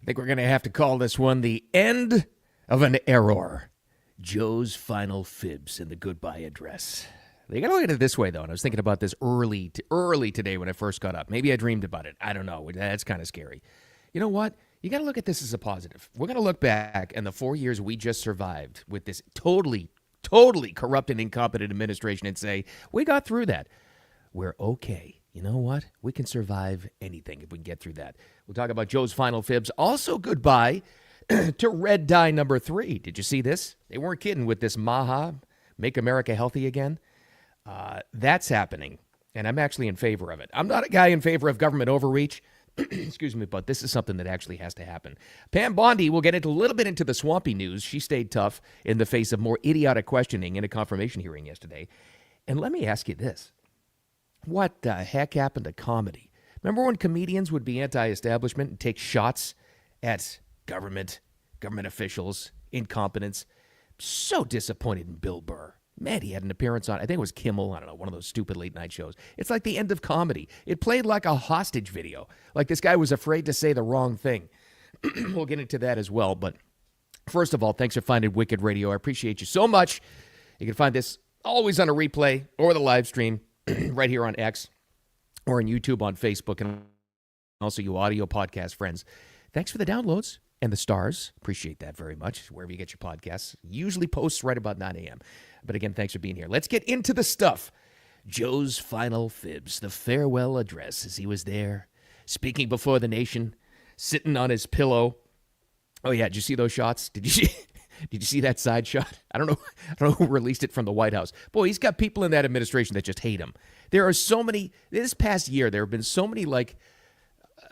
think we're going to have to call this one the end of an error. Joe's final fibs in the goodbye address. You got to look at it this way, though, and I was thinking about this early today when I first got up. Maybe I dreamed about it. I don't know. That's kind of scary. You know what? You got to look at this as a positive. We're going to look back in the 4 years we just survived with this totally corrupt and incompetent administration and say, we got through that. We're okay. You know what? We can survive anything if we can get through that. We'll talk about Joe's final fibs. Also, goodbye to Red Dye number 3. Did you see this? They weren't kidding with this Maha, Make America Healthy Again. That's happening, and I'm actually in favor of it. I'm not a guy in favor of government overreach, excuse me, but this is something that actually has to happen. Pam Bondi will get into a little bit into the swampy news. She stayed tough in the face of more idiotic questioning in a confirmation hearing yesterday. And let me ask you this. What the heck happened to comedy? Remember when comedians would be anti-establishment and take shots at government officials, incompetence? So disappointed in Bill Burr. Man, he had an appearance on, I think it was Kimmel, I don't know, one of those stupid late night shows. It's like the end of comedy. It played like a hostage video. Like this guy was afraid to say the wrong thing. We'll get into that as well. But first of all, thanks for finding Wicked Radio. I appreciate you so much. You can find this always on a replay or the live stream right here on X or on YouTube, on Facebook, and also you audio podcast friends. Thanks for the downloads and the stars. Appreciate that very much, wherever you get your podcasts. Usually posts right about 9 a.m. But again, thanks for being here. Let's get into the stuff. Joe's final fibs, the farewell address as he was there, speaking before the nation, sitting on his pillow. Oh, yeah, did you see those shots? Did you see that side shot? I don't know who released it from the White House. Boy, he's got people in that administration that just hate him. There are so many, this past year, there have been so many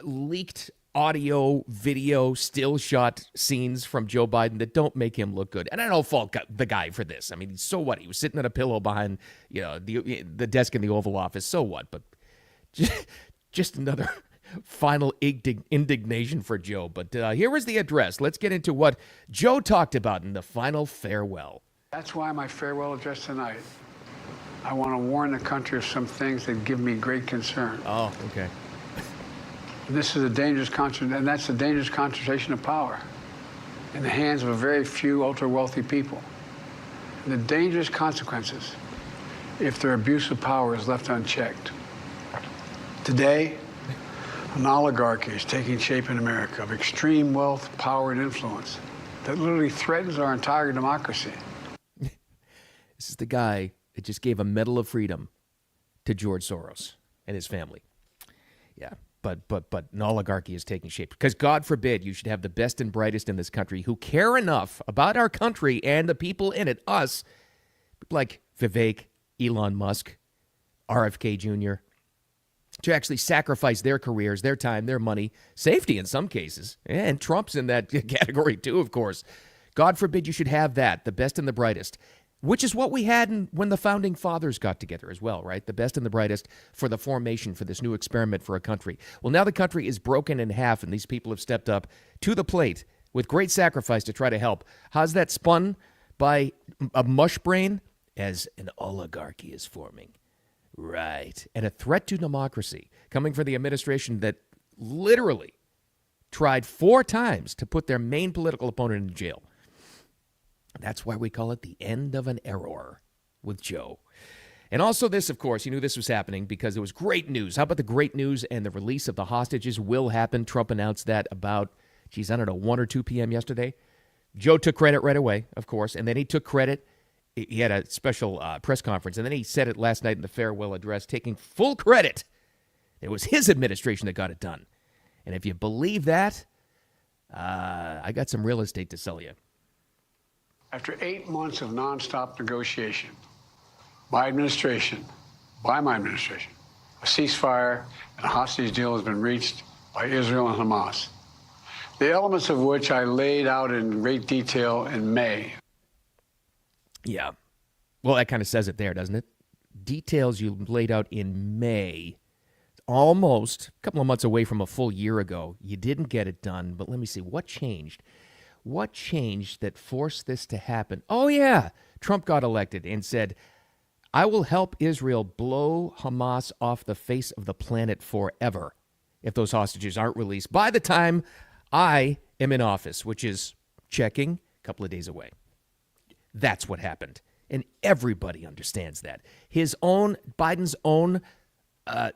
leaked audio, video, still shot scenes from Joe Biden that don't make him look good. And I don't fault the guy for this. I mean, so what? He was sitting on a pillow behind, the desk in the Oval Office. So what? But just another final indignation for Joe. But here was the address. Let's get into what Joe talked about in the final farewell. That's why my farewell address tonight, I want to warn the country of some things that give me great concern. Oh, okay. This is a dangerous and that's a dangerous concentration of power in the hands of a very few ultra-wealthy people. And the dangerous consequences if their abuse of power is left unchecked. Today, an oligarchy is taking shape in America of extreme wealth, power, and influence that literally threatens our entire democracy. This is the guy that just gave a Medal of Freedom to George Soros and his family. Yeah. But an oligarchy is taking shape. Because God forbid you should have the best and brightest in this country who care enough about our country and the people in it, us, like Vivek, Elon Musk, RFK Jr., to actually sacrifice their careers, their time, their money, safety in some cases. And Trump's in that category too, of course. God forbid you should have that, the best and the brightest. Which is what we had when the founding fathers got together as well, right? The best and the brightest for the formation for this new experiment for a country. Well, now the country is broken in half, and these people have stepped up to the plate with great sacrifice to try to help. How's that spun by a mush brain? As an oligarchy is forming. Right. And a threat to democracy coming from the administration that literally tried 4 times to put their main political opponent in jail. That's why we call it the end of an error with Joe. And also this, of course, you knew this was happening because it was great news. How about the great news and the release of the hostages will happen? Trump announced that about, 1 or 2 p.m. yesterday. Joe took credit right away, of course, and then he took credit. He had a special press conference, and then he said it last night in the farewell address, taking full credit. It was his administration that got it done. And if you believe that, I got some real estate to sell you. After 8 months of nonstop negotiation, my administration, a ceasefire and a hostage deal has been reached by Israel and Hamas, the elements of which I laid out in great detail in May. Yeah. Well, that kind of says it there, doesn't it? Details you laid out in May, almost a couple of months away from a full year ago. You didn't get it done, but let me see. What changed? What changed that forced this to happen? Oh, yeah. Trump got elected and said, I will help Israel blow Hamas off the face of the planet forever if those hostages aren't released by the time I am in office, which is checking a couple of days away. That's what happened. And everybody understands that. Biden's own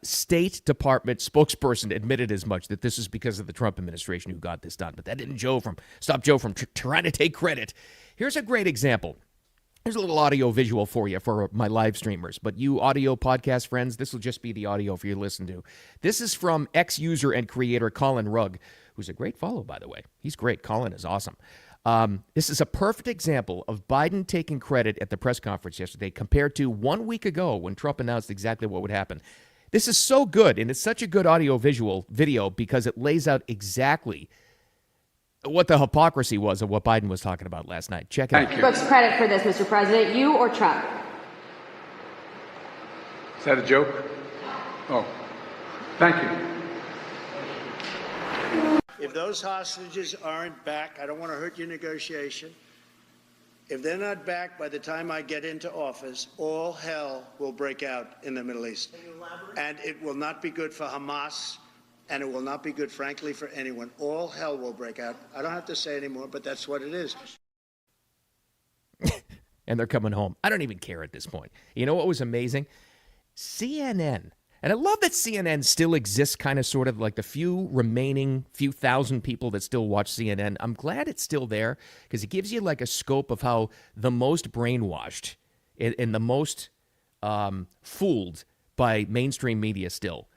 State Department spokesperson admitted as much, that this is because of the Trump administration who got this done. But that didn't stop Joe from trying to take credit. Here's a great example. Here's a little audio visual for you for my live streamers. But you audio podcast friends, this will just be the audio for you to listen to. This is from ex-user and creator Colin Rugg, who's a great follow, by the way. He's great. Colin is awesome. This is a perfect example of Biden taking credit at the press conference yesterday compared to 1 week ago when Trump announced exactly what would happen. This is so good, and it's such a good audio-visual video because it lays out exactly what the hypocrisy was of what Biden was talking about last night. Check it out. Who gets credit for this, Mr. President, you or Trump? Is that a joke? Oh, thank you. If those hostages aren't back, I don't want to hurt your negotiation. If they're not back by the time I get into office, all hell will break out in the Middle East. And it will not be good for Hamas, and it will not be good, frankly, for anyone. All hell will break out. I don't have to say anymore, but that's what it is. And they're coming home. I don't even care at this point. You know what was amazing? CNN. And I love that CNN still exists, kind of sort of like the few thousand people that still watch CNN. I'm glad it's still there because it gives you like a scope of how the most brainwashed and the most fooled by mainstream media still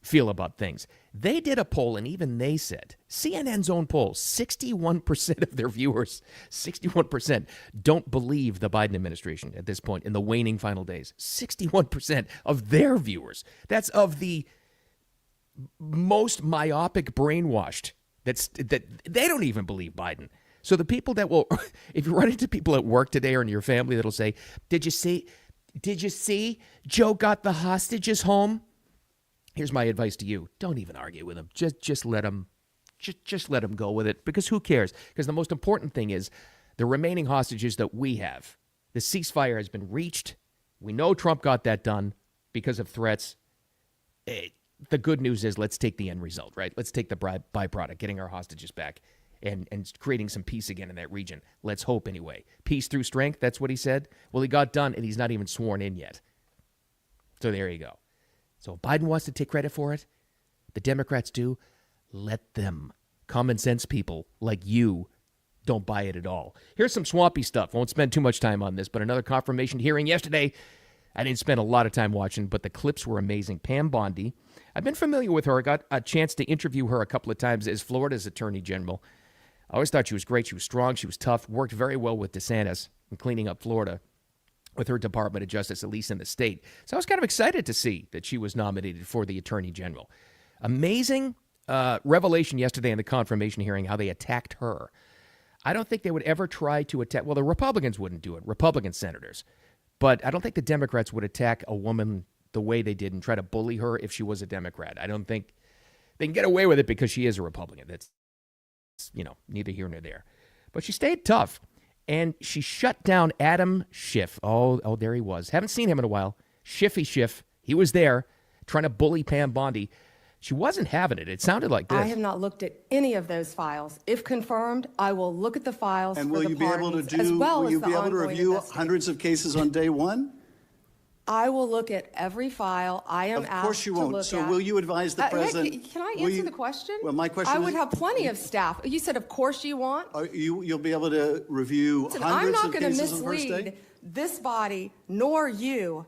feel about things. They did a poll, and even they said, CNN's own poll, 61% of their viewers, 61% don't believe the Biden administration at this point in the waning final days. 61% of their viewers. That's of the most myopic brainwashed. That they don't even believe Biden. So the people that will, if you run into people at work today or in your family that'll say, did you see Joe got the hostages home? Here's my advice to you. Don't even argue with him. Just let him go with it, because who cares? Because the most important thing is the remaining hostages that we have. The ceasefire has been reached. We know Trump got that done because of threats. The good news is let's take the end result, right? Let's take the byproduct, getting our hostages back and creating some peace again in that region. Let's hope anyway. Peace through strength, that's what he said. Well, he got done, and he's not even sworn in yet. So there you go. So if Biden wants to take credit for it, the Democrats do, let them. Common sense people like you don't buy it at all. Here's some swampy stuff. Won't spend too much time on this, but another confirmation hearing yesterday. I didn't spend a lot of time watching, but the clips were amazing. Pam Bondi, I've been familiar with her. I got a chance to interview her a couple of times as Florida's Attorney General. I always thought she was great. She was strong. She was tough. Worked very well with DeSantis in cleaning up Florida with her Department of Justice, at least in the state. So I was kind of excited to see that she was nominated for the Attorney General. Amazing revelation yesterday in the confirmation hearing how they attacked her. I don't think they would ever try to attack, well, the Republicans wouldn't do it, Republican senators. But I don't think the Democrats would attack a woman the way they did and try to bully her if she was a Democrat. I don't think they can get away with it because she is a Republican. That's, neither here nor there. But she stayed tough. And she shut down Adam Schiff. Oh, there he was. Haven't seen him in a while. Schiff. He was there trying to bully Pam Bondi. She wasn't having it. It sounded like this. I have not looked at any of those files. If confirmed, I will look at the files and for the pardons, as well will as you the be able to ongoing review investigation. hundreds of cases on day one? I will look at every file I am asked to look at. Of course you won't. So will you advise the president? Can I answer the question? Well, my question I is, would have plenty of staff. You said, of course you want. You'll be able to review Listen, hundreds I'm of not going to cases on the first mislead day? this body nor you.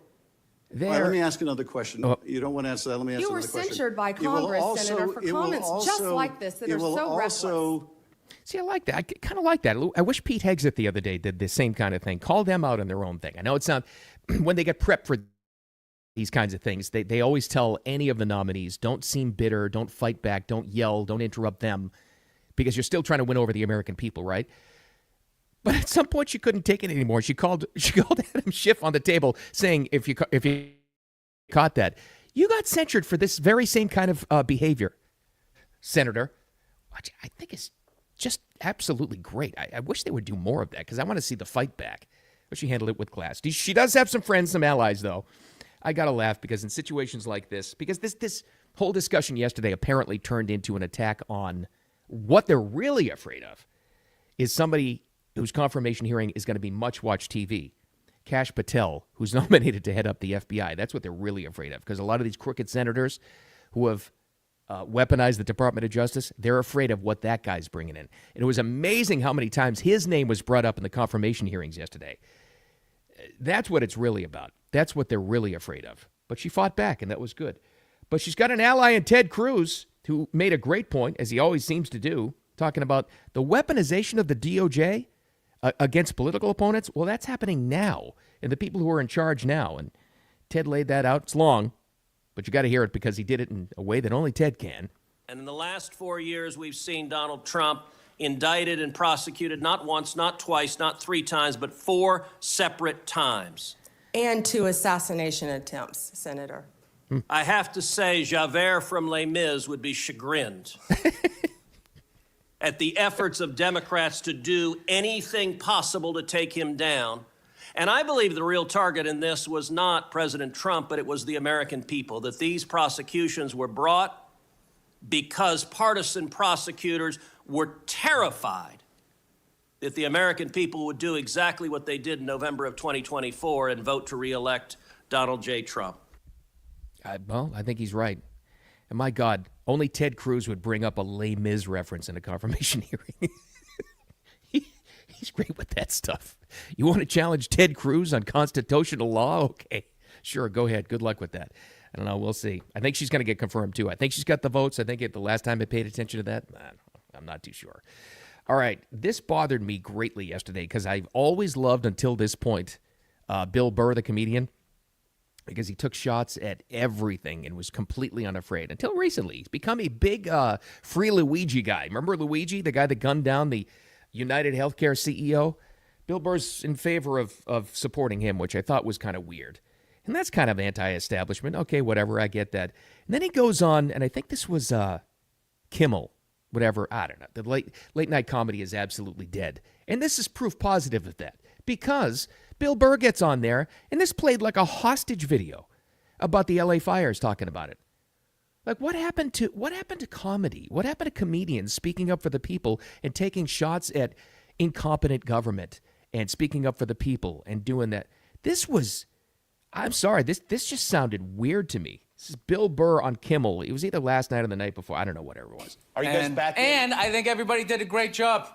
All right, let me ask another question. Oh. You don't want to answer that. Let me ask You were another question. censured by Congress, Senator, for comments just like this that are so reckless. See, I like that. I kind of like that. I wish Pete Hegseth the other day did the same kind of thing. Call them out on their own thing. I know it's not when they get prepped for these kinds of things. They always tell any of the nominees, don't seem bitter, don't fight back, don't yell, don't interrupt them, because you're still trying to win over the American people, right? But at some point, she couldn't take it anymore. She called Adam Schiff on the table, saying, "If you caught that, you got censured for this very same kind of behavior, Senator." Which I think is just absolutely great. I wish they would do more of that because I want to see the fight back. But she handled it with class. She does have some friends, some allies, though. I got to laugh because in situations like this, because this whole discussion yesterday apparently turned into an attack on What they're really afraid of is somebody whose confirmation hearing is going to be much-watched TV. Kash Patel, who's nominated to head up the FBI. That's what they're really afraid of, because a lot of these crooked senators who have weaponized the Department of Justice, they're afraid of what that guy's bringing in. And it was amazing how many times his name was brought up in the confirmation hearings yesterday. That's what it's really about. That's what they're really afraid of. But she fought back, and that was good. But she's got an ally in Ted Cruz, who made a great point, as he always seems to do, talking about the weaponization of the DOJ against political opponents. Well, that's happening now, and the people who are in charge now. And Ted laid that out. It's long, but you got to hear it because he did it in a way that only Ted can. And in the last 4 years, we've seen Donald Trump indicted and prosecuted not once, not twice, not 3 times, but 4 separate times. And 2 assassination attempts, Senator. I have to say, Javert from Les Mis would be chagrined at the efforts of Democrats to do anything possible to take him down. And I believe the real target in this was not President Trump, but it was the American people, that these prosecutions were brought because partisan prosecutors were terrified that the American people would do exactly what they did in November of 2024 and vote to reelect Donald J. Trump. Well, I think he's right. And my God, only Ted Cruz would bring up a Les Mis reference in a confirmation hearing. He's great with that stuff. You want to challenge Ted Cruz on constitutional law? Okay, sure, go ahead. Good luck with that. I don't know. We'll see. I think she's going to get confirmed, too. I think she's got the votes. I think the last time I paid attention to that, I'm not too sure. All right, this bothered me greatly yesterday because I've always loved, until this point, Bill Burr, the comedian, because he took shots at everything and was completely unafraid. Until recently, he's become a big Free Luigi guy. Remember Luigi, the guy that gunned down the United Healthcare CEO? Bill Burr's in favor of supporting him, which I thought was kind of weird. And that's kind of anti-establishment. Okay, whatever, I get that. And then he goes on, and I think this was Kimmel, whatever, I don't know. The late night comedy is absolutely dead. And this is proof positive of that, because Bill Burr gets on there, and this played like a hostage video about the LA fires, talking about it. Like, what happened to comedy? What happened to comedians speaking up for the people and taking shots at incompetent government and speaking up for the people and doing that? This was, I'm sorry, this just sounded weird to me. This is Bill Burr on Kimmel. It was either last night or the night before. I don't know, whatever it was. Are you guys back in? And I think everybody did a great job.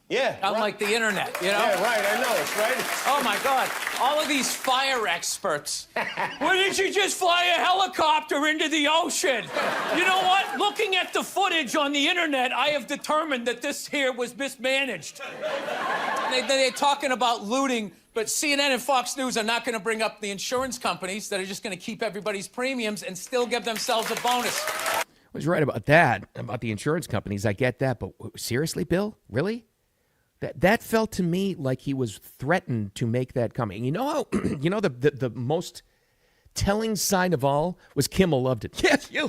Yeah. Unlike the internet, you know? Yeah, right, I know, it's right. Oh, my God. All of these fire experts. Why didn't you just fly a helicopter into the ocean? You know what? Looking at the footage on the internet, I have determined that this here was mismanaged. They're talking about looting, but CNN and Fox News are not going to bring up the insurance companies that are just going to keep everybody's premiums and still give themselves a bonus. I was right about that, about the insurance companies. I get that, but seriously, Bill? Really? That felt to me like he was threatened to make that comment. You know how, the most telling sign of all was Kimmel loved it. Yes, yeah,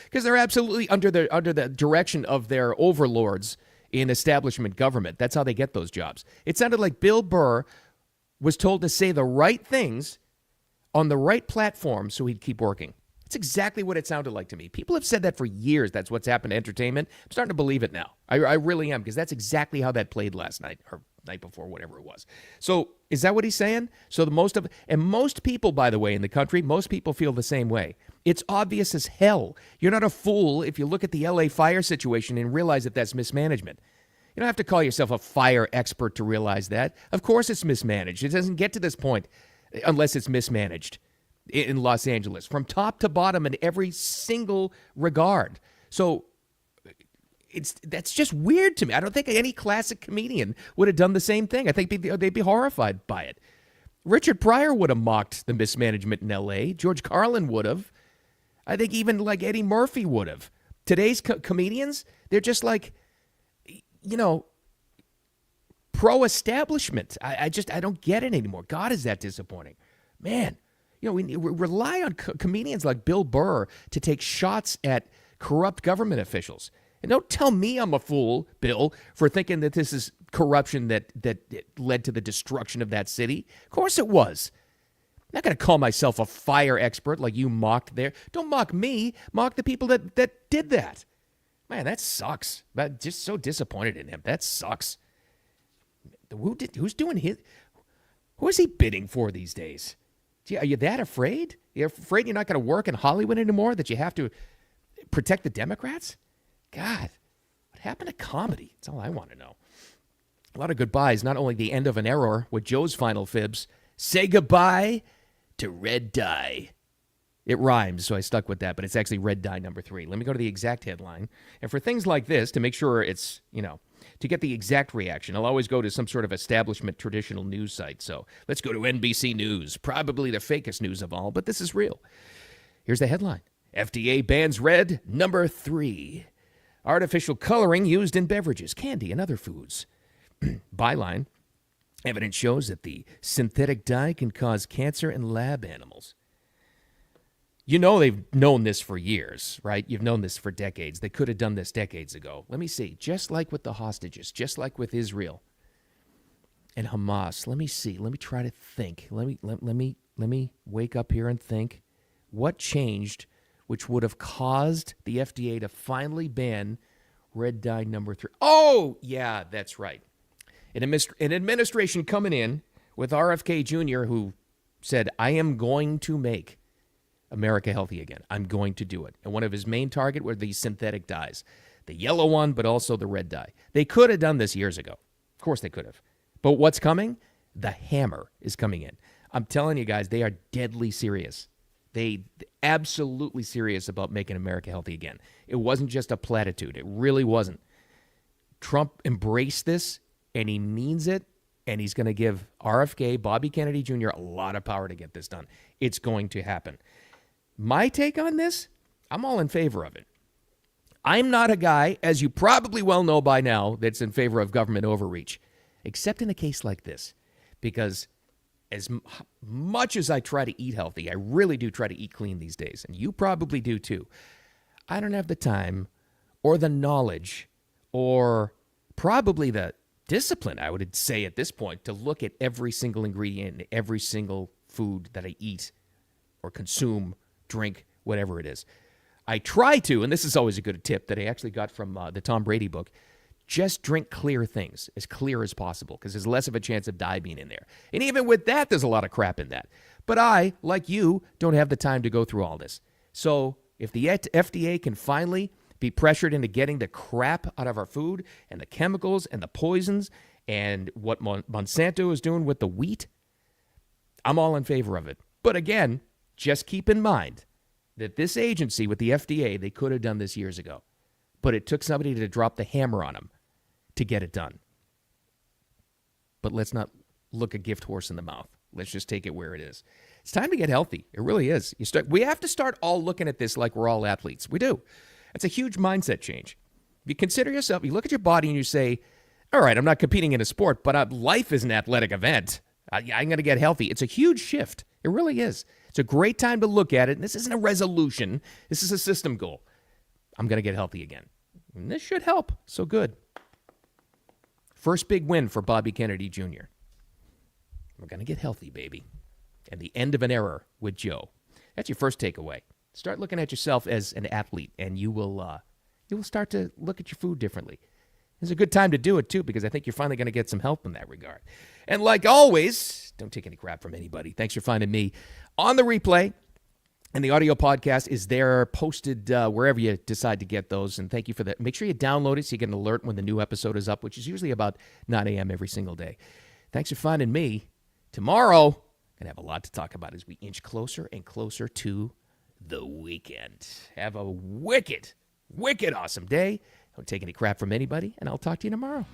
because they're absolutely under the direction of their overlords in establishment government. That's how they get those jobs. It sounded like Bill Burr was told to say the right things on the right platform so he'd keep working. It's exactly what it sounded like to me. People have said that for years. That's what's happened to entertainment. I'm starting to believe it now. I really am, because that's exactly how that played last night, or night before, whatever it was. So is that what he's saying? So most people, by the way, in the country, most people feel the same way. It's obvious as hell. You're not a fool if you look at the LA fire situation and realize that that's mismanagement. You don't have to call yourself a fire expert to realize that. Of course it's mismanaged. It doesn't get to this point unless it's mismanaged in Los Angeles, from top to bottom in every single regard. So that's just weird to me. I don't think any classic comedian would have done the same thing. I think they'd be horrified by it. Richard Pryor would have mocked the mismanagement in L.A. George Carlin would have. I think even like Eddie Murphy would have. Today's comedians, they're just like, pro-establishment. I don't get it anymore. God, is that disappointing. Man. We rely on comedians like Bill Burr to take shots at corrupt government officials. And don't tell me I'm a fool, Bill, for thinking that this is corruption that led to the destruction of that city. Of course it was. I'm not going to call myself a fire expert like you mocked there. Don't mock me. Mock the people that did that. Man, that sucks. But just so disappointed in him. That sucks. Who's doing his? Who is he bidding for these days? Gee, are you that afraid? You're afraid you're not going to work in Hollywood anymore, that you have to protect the Democrats? God, what happened to comedy? That's all I want to know. A lot of goodbyes, not only the end of an era with Joe's final fibs. Say goodbye to red dye. It rhymes, so I stuck with that, but it's actually red dye number 3. Let me go to the exact headline. And for things like this, to make sure it's, to get the exact reaction, I'll always go to some sort of establishment traditional news site. So let's go to NBC News, probably the fakest news of all, but this is real. Here's the headline. FDA bans red number 3. Artificial coloring used in beverages, candy, and other foods. Byline, evidence shows that the synthetic dye can cause cancer in lab animals. You know they've known this for years, right? You've known this for decades. They could have done this decades ago. Let me see. Just like with the hostages, just like with Israel and Hamas. Let me see. Let me try to think. Let me wake up here and think. What changed which would have caused the FDA to finally ban red dye number 3? Oh, yeah, that's right. An administration coming in with RFK Jr. who said, I am going to make America healthy again. I'm going to do it. And one of his main target were these synthetic dyes. The yellow one, but also the red dye. They could have done this years ago. Of course they could have. But what's coming? The hammer is coming in. I'm telling you guys, they are deadly serious. They absolutely serious about making America healthy again. It wasn't just a platitude. It really wasn't. Trump embraced this, and he means it, and he's going to give RFK, Bobby Kennedy Jr., a lot of power to get this done. It's going to happen. My take on this, I'm all in favor of it. I'm not a guy, as you probably well know by now, that's in favor of government overreach, except in a case like this, because as much as I try to eat healthy, I really do try to eat clean these days, and you probably do too. I don't have the time or the knowledge or probably the discipline, I would say at this point, to look at every single ingredient in every single food that I eat or consume, drink, whatever it is. I try to, and this is always a good tip that I actually got from the Tom Brady book, just drink clear things, as clear as possible, because there's less of a chance of dye being in there. And even with that, there's a lot of crap in that. But I, like you, don't have the time to go through all this. So if the FDA can finally be pressured into getting the crap out of our food and the chemicals and the poisons and what Monsanto is doing with the wheat, I'm all in favor of it. But again, just keep in mind that this agency with the FDA, they could have done this years ago. But it took somebody to drop the hammer on them to get it done. But let's not look a gift horse in the mouth. Let's just take it where it is. It's time to get healthy. It really is. We have to start all looking at this like we're all athletes. We do. It's a huge mindset change. You consider yourself, you look at your body and you say, all right, I'm not competing in a sport, but life is an athletic event. I'm going to get healthy. It's a huge shift. It really is. It's a great time to look at it. And this isn't a resolution. This is a system goal. I'm going to get healthy again. And this should help. So good. First big win for Bobby Kennedy Jr. We're going to get healthy, baby. And the end of an era with Joe. That's your first takeaway. Start looking at yourself as an athlete, and you will start to look at your food differently. It's a good time to do it, too, because I think you're finally going to get some help in that regard. And like always, don't take any crap from anybody. Thanks for finding me on the replay. And the audio podcast is there, posted wherever you decide to get those. And thank you for that. Make sure you download it so you get an alert when the new episode is up, which is usually about 9 a.m. every single day. Thanks for finding me. Tomorrow, I'm going to have a lot to talk about as we inch closer and closer to the weekend. Have a wicked awesome day. Don't take any crap from anybody, and I'll talk to you tomorrow.